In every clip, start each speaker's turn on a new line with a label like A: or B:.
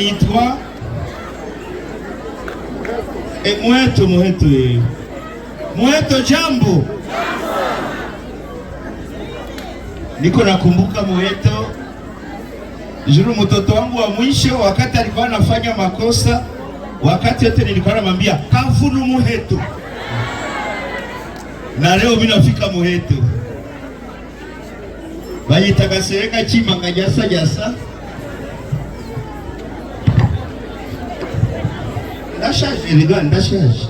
A: nitwa Muheto jambo. Niko nakumbuka Muheto juru mtoto wangu wa mwisho wakati alikuwa anafanya makosa, wakati yote nilikuwa namwambia kavunu Muheto. Na leo mimi nafika Muheto. Bayitagasereka chimanga jasa. Ndashaje.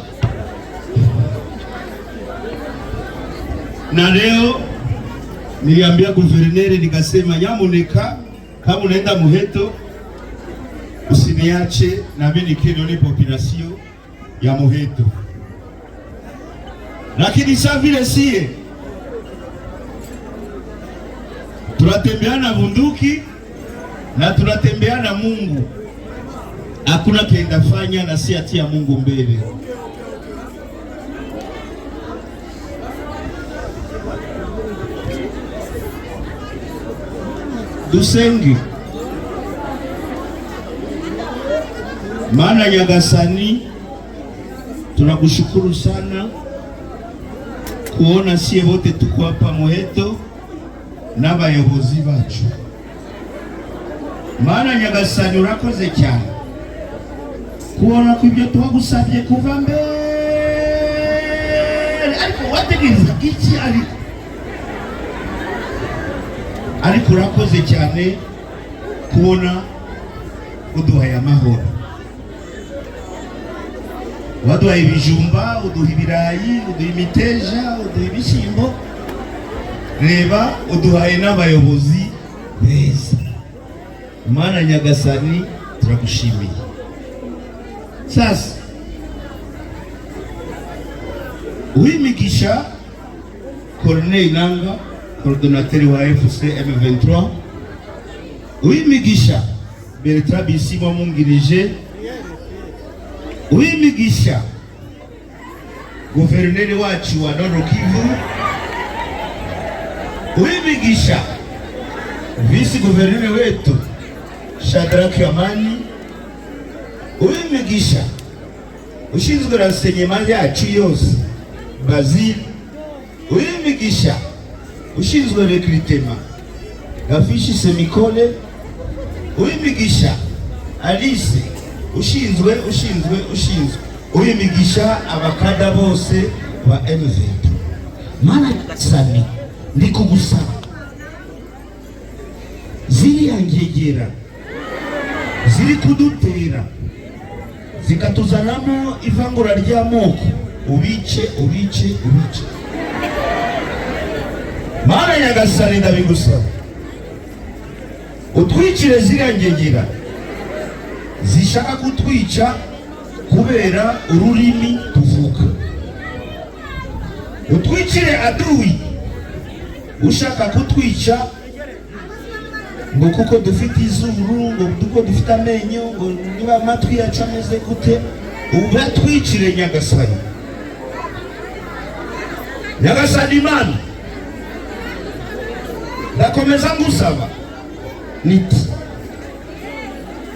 A: Na leo niliambia guverneri nikasema, nyamuneka kama unaenda Muheto usiniache na mimi nikione population ya Muheto. Lakini sasa vile sie tunatembea na bunduki na tunatembea na Mungu. Hakuna kenda fanya na si atia Mungu mbele. Dusenge maana Nyagasani, tunakushukuru sana kuona sie wote tuko hapa Muheto na bayobozi bacu. Maana Nyagasani urakoze cyane kuona ko ibyo twagusabye kuva mbere, ariko wategereza iki ariko urakoze cyane kubona uduhaye amahoro. Waduhaye ibijumba, uduha ibirayi, uduha imiteja, uduha ibishyimbo. Reba uduhaye n'abayobozi beza. Mana Nyagasani turagushimiye. Sasa uwimigisha Corneille Nanga, coordinateur wa FC M23, uwimigisha Bertrand Bisimwa mungirije, uwimigisha guverneri wacu wa Nord Kivu, uwimigisha vice guverneri wetu Shadrack Amani, uwimigisha ushinzwe renseignement yacu yose Basile, uwimigisha ushinzwe recrutement Gafishi Semikole, uwimigisha Alice ushinzwe uwimigisha abakada bose ba M23. Mana Nyagasani ndikugusaba ziriya ngegera ziri kudutera zikatuzanamo ivangura ry'amoko, ubice. Mana Nyagasani ndabigusaba utwicire ziriya ngegera zishaka kutwica kubera ururimi tuvuga. Utwicire adui ushaka kutwica ngo kuko dufite izuru, ngo duko dufite amenyo, ngo niba amatwi yacu ameze gute. Ubatwicire Nyagasani. Nyagasani Mana ndakomeza ngusaba niti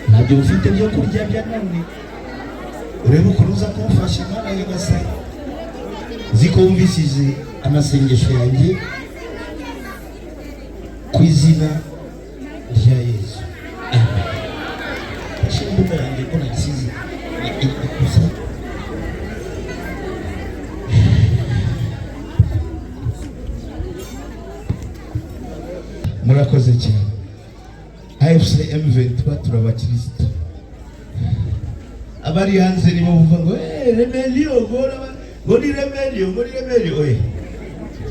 A: ntabyo ufite byo kurya bya none, urebe ukuruza kumfasha Mana Nyagasani. Zikumvishije amasengesho yanjye ku izina rya Yesu, amen. Shimbuka yanjye ko nagize murakoze cyane. AFC M23 turabakirisitu. Abari hanze nibo bumva ngo rebellion, ngo ni rebellion. Oye,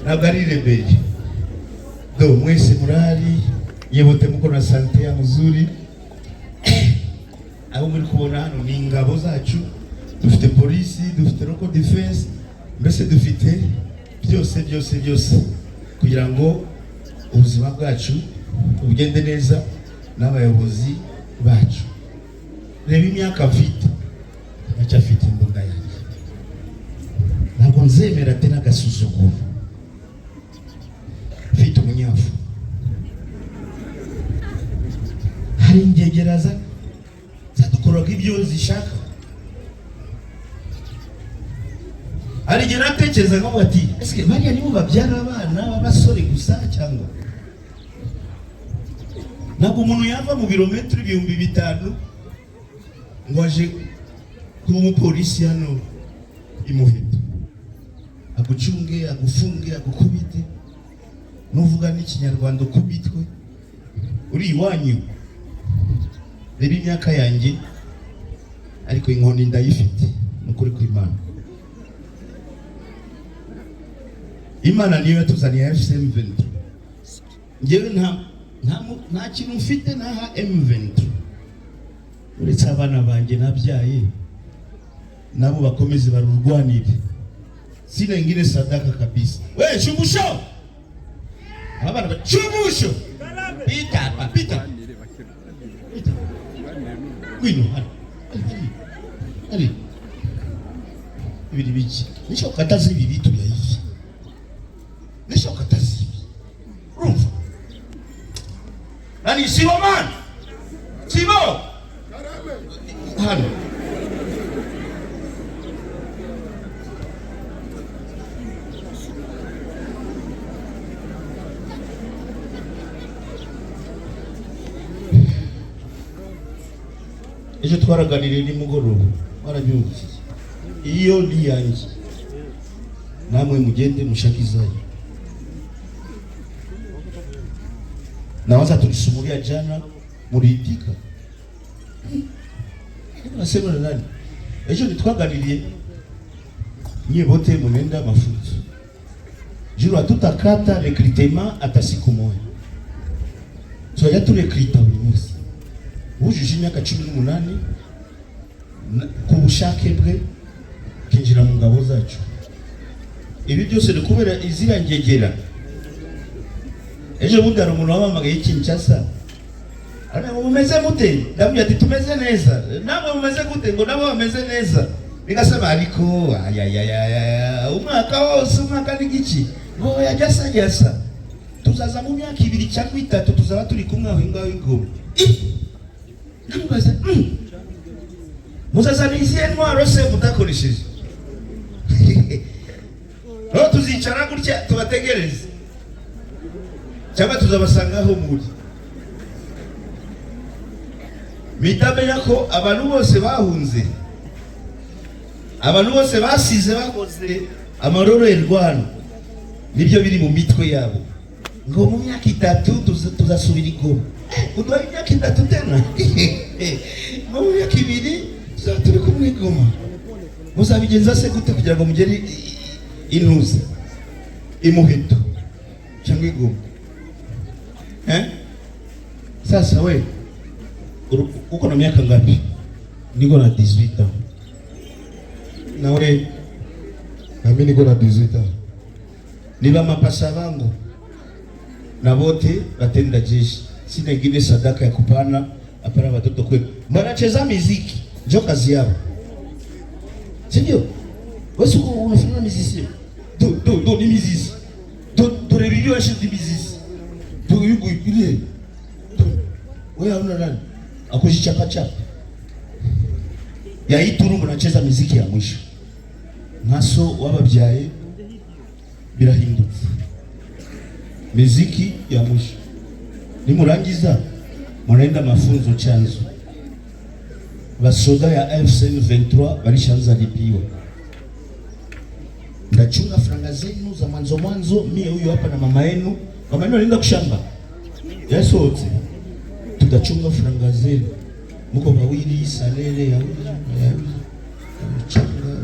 A: ntabwo ari rebellion. Do mwese murari yebote muko na sante ya muzuri. Abo muri kubona hano ni ingabo zacu, dufite polisi, dufite local defense, mbese dufite byose kugira ngo ubuzima bwacu ubugende neza n'abayobozi bacu. Reba imyaka mfite, ndacyafite imbunda yanjye, ntabwo nzemera tena agasuzuguro. Mfite umunyafu, hari ingegera ibyo zishaka. Arigera natekereza ngo ati eske bariya nibo babyara abana b'abasore gusa cyangwa ntabwo umuntu yava mu birometero 5,000 ngo aje kuba umupolisi hano imuheto agucunge agufunge agukubite nuvuga n'ikinyarwanda ukubitwe uri iwanyu. Reba imyaka yanjye ariko inkoni ndayifite nukuri kw'Imana. Imana niyo yatuzaniye FM23. Ngewe nta kintu mfite naha M23 uretse abana banjye nabyaye nabo bakomeze barurwanire. Sina ingine sadaka kabisa. We shumbusho abana shumbusho pita wino ari ibiri biki nisho katazi ibi bitu bya hivi nisho katazi rumva nani sibo man sibo hano ejo twaraganiriye nimugoroba warabyumvise iyo ni yanjye namwe mugende mushakizayo. Nawaza tulisumulia jana muliitika nasema na nani ejo nitwaganiriye nyie bote munenda mafunzo juru hatutakata recrutement hata siku moja so ya turekrita buri munsi ujuje imyaka 18 ku bushake bwe kinjira mu ngabo zacu. Ibi byose ni kubera izira ngegera. Ejo bundi hari umuntu wamamagaye Kinshasa ariko mumeze mute ndabyo ati tumeze neza namwe mumeze gute ngo nabo bameze neza bigasaba ariko umwaka wose umwaka n'igiki ngo yajasa tuzaza mu myaka 2 cyangwa 3 tuzaba turi kumwe aho ngaho ingoma nkamubaza muzaza n'izihe ntwaro se mutakoresheje no tuzicara gutya tubategereze cyangwa tuzabasangaho muri mitamenya ko abantu bose bahunze abantu bose basize bakoze amarorerwano nibyo biri mu mitwe yabo ngo mu myaka 3 tuzasubira igoma udwa imyaka 3 tena mu myaka 2 turi kumwe igoma muzabigenza se gute kugira ngo mugere intuze imuheto cyangwa igoma sasa we uko na miaka ngapi? Niko na 18 ans. Nawe nami niko na 18 ans. Niba mapasa wangu na wote batenda jeshi. Sina ingine sadaka ya kupana hapana watoto kwetu. Wanacheza muziki, ndio kazi yao. Sio? Wewe unafanya muziki. Do ni muziki. Do review acha di muziki. Do yuko ile. Wewe una nani? Akujichapa ya hii turu mnacheza muziki ya mwisho naso wababyaye birahindutse muziki ya mwisho nimurangiza munaenda mafunzo chanzo basoda ya FC23 balishaanza lipiwa ndachunga franga zenu za mwanzo mie huyo hapa na mama yenu anaenda kushamba yasote tutachunga franga zenu muko bawili salele ya changa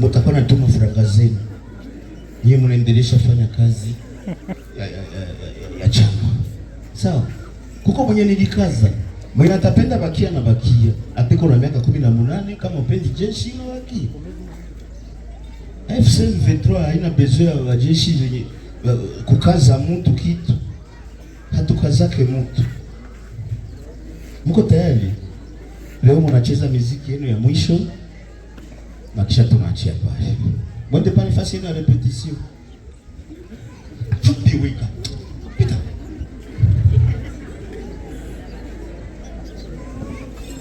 A: mutakuwa natuma franga zenu nyie mnaendelesha fanya kazi ya chama sawa. Kuko mwenye nilikaza mwenye atapenda bakia na bakia ateko na miaka 18 kama upendi jeshi na bakia. FC23 haina besoin ya jeshi zenye kukaza mtu kitu hatukazake mtu. Mko tayari? Leo mnacheza muziki yenu ya mwisho na kisha tunaachia pale. Mwende pale fasi ya repetition. Fupi wika. Pita.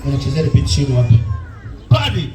A: unachezea repetition wapi? Pale